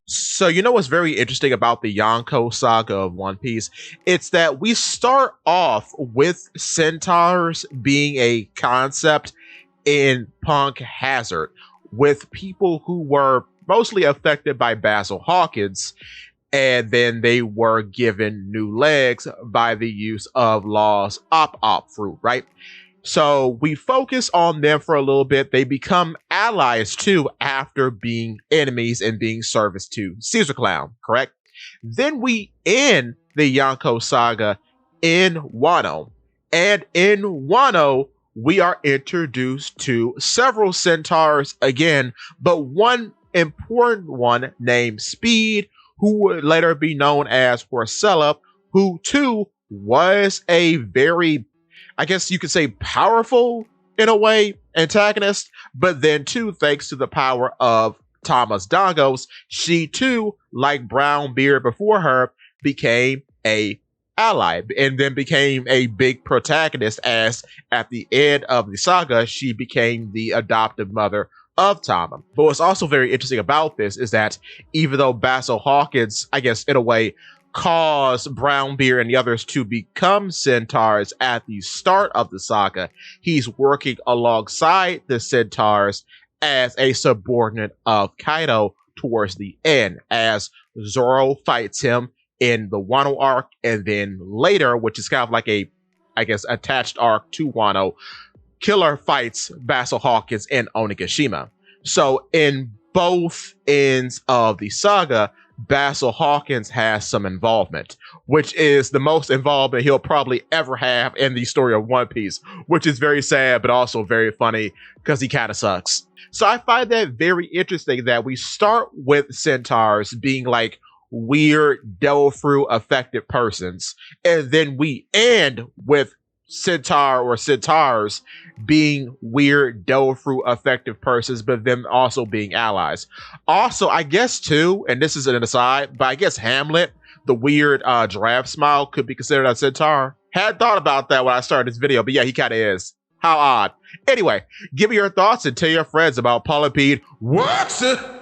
So you know what's very interesting about the Yonko saga of One Piece? It's that we start off with centaurs being a concept in Punk Hazard, with people who were mostly affected by Basil Hawkins, and then they were given new legs by the use of Law's Op fruit, right? So we focus on them for a little bit. They become allies too after being enemies and being service to Caesar Clown, correct? Then we end the Yonko saga in Wano. And in Wano, we are introduced to several centaurs again, but one important one named Speed, who would later be known as Porcella, who too was a very, I guess you could say, powerful in a way antagonist, but then too, thanks to the power of Thomas Dangos, she too, like Brownbeard before her, became a ally and then became a big protagonist, as at the end of the saga she became the adoptive mother of Tama. But what's also very interesting about this is that even though Basil Hawkins, I guess in a way, caused Brownbeard and the others to become centaurs at the start of the saga, he's working alongside the centaurs as a subordinate of Kaido towards the end, as Zoro fights him in the Wano arc, and then later, which is kind of like a, I guess, attached arc to Wano, Killer fights Basil Hawkins in Onigashima. So in both ends of the saga, Basil Hawkins has some involvement, which is the most involvement he'll probably ever have in the story of One Piece, which is very sad, but also very funny because he kind of sucks. So I find that very interesting that we start with centaurs being like weird, devil fruit affected persons, and then we end with centaur or centaurs being weird devil fruit effective persons, but them also being allies. Also, I guess too, and this is an aside, but I guess Hamlet, the weird giraffe smile, could be considered a centaur. Had thought about that when I started this video, but yeah, he kind of is. How odd. Anyway, give me your thoughts and tell your friends about Polypede. What?